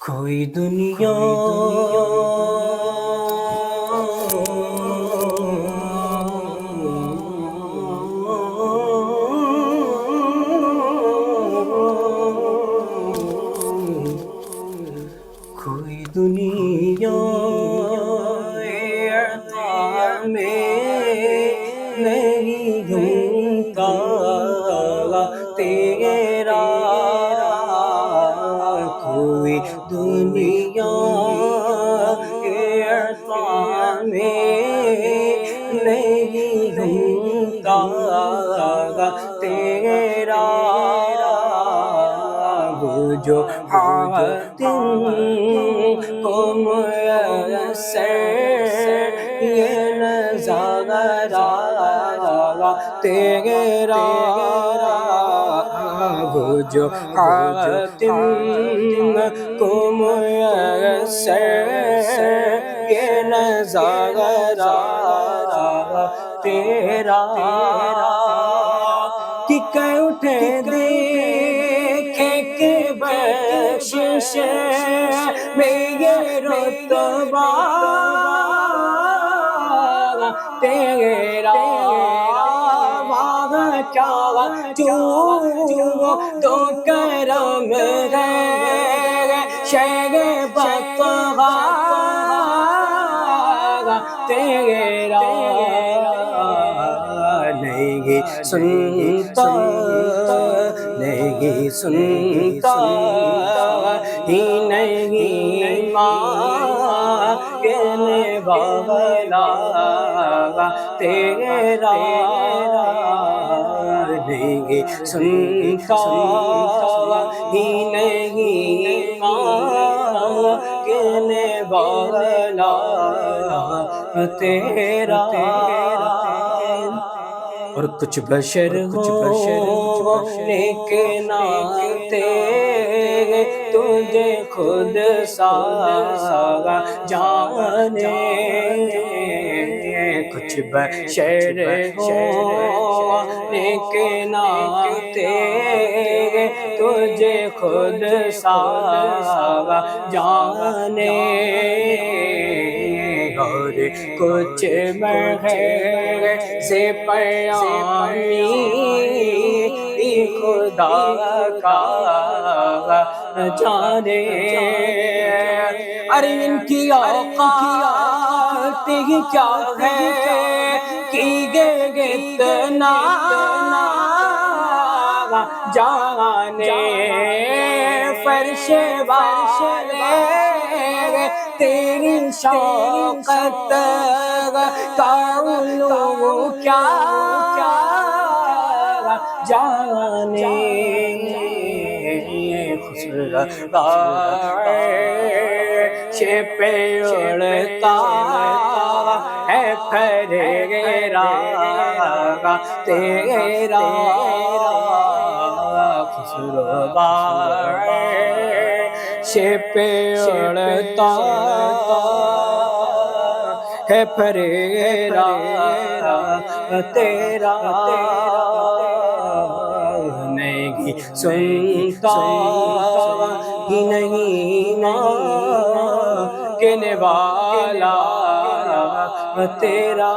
کوئی دنیا کوئی دنیا عطا میں نہیں ڈھونڈتا تیرا کوئی دنیا عطا میں نہیں ڈھونڈتا تیرا وہ جو حاتم کو میسر یہ نظارہ تیرا وہ جو حاتم کو میسر یہ نظارہ تیرا کہ کہ اٹھے دیکھے کہ بخشش میں یہ رتبہ تیرا وہاں کیا تو کرم ہے شیر بطغا تیرا نہیں سنتا نہیں سنتا ہی نہیں مانگنے والا تیرا نہیں سنتا ہی نہیں مانگنے والا تیرا اور کچھ بشر ہو لیکن آتے تجھے خود سا جانے کچھ بشر ہو لیکن آتے تجھے خود سا جانے اور کچھ مرحلے سے پیامی خدا کا جانے ارے ان کی اوقات ہی کیا ہے کی گئے اتنا جانے فرش والے تیری شوقت کا علو کیا جانے شپ اڑتا ہے پھریرا تیرا شپ اڑتا ہے پھریرا تیرا نہیں سنتا ہی نہیں مانگنے والا تیرا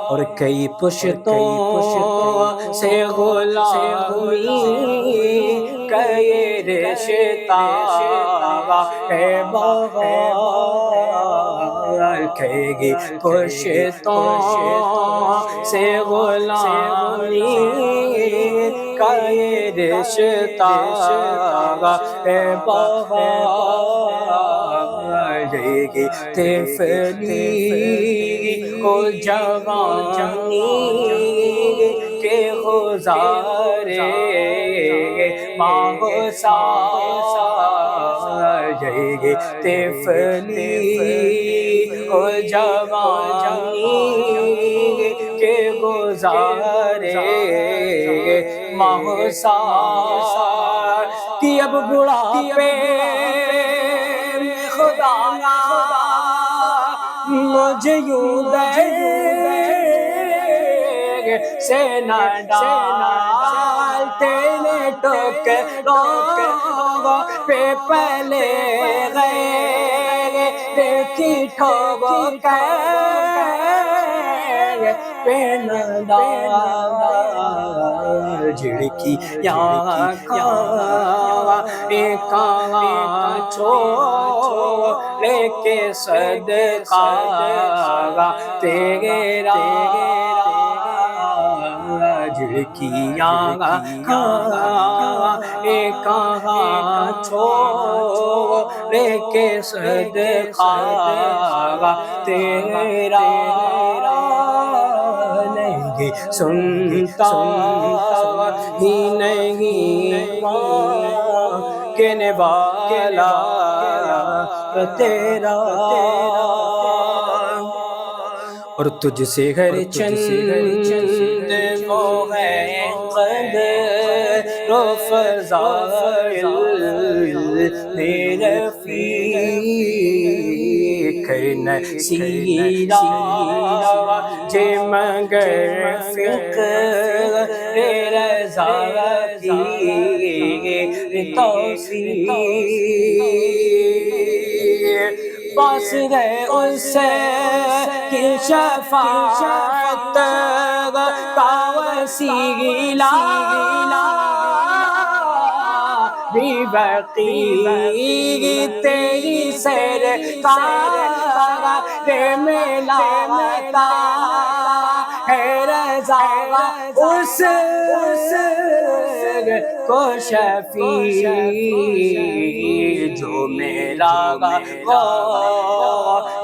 اور کئی پشتوں سے غلامی کئی رشتہ ہے بغال کئی پشتوں سے غلامی کئی رشتہ ہے بغال طفلی کو جوانی کے گزارے ماحوسا طفلی کو جوانی کے گزارے ماحوسا کہ اب بڑھاپے خدا مجھے یوں سے نہ ڈالتے نے ٹوکروں پہ پلے گئے کی ٹھوکر جھڑکی یہاں ایک چھوڑے کے صدقہ تیرا جھڑکی یہاں ایک چھوڑے کے صدقہ تیرا نہیں سنتا ہی نہیں کہنے والا تیرا اور تجھ سے ہر چند وہ ہے قدر و فضائل میرے فکر نصیرہ جے مگر فکر رضا کی توفیق پاس گئے اس سے کی شفاعت کا وسیلہ بھی بقی تیری سرکار میں لاتا ہے رضا اس کو شفیع جو میرا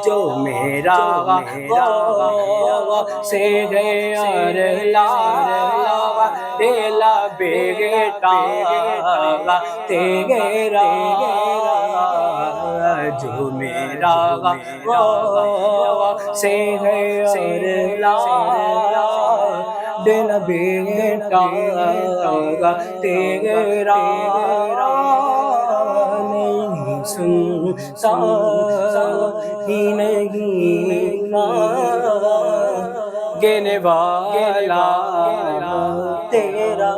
جو میرا سے اور لا دلا بیٹا تیرا جو میرا سے اور لا دل بیٹا تیرا نہیں سنتا ہی نہیں گنے والا تیرا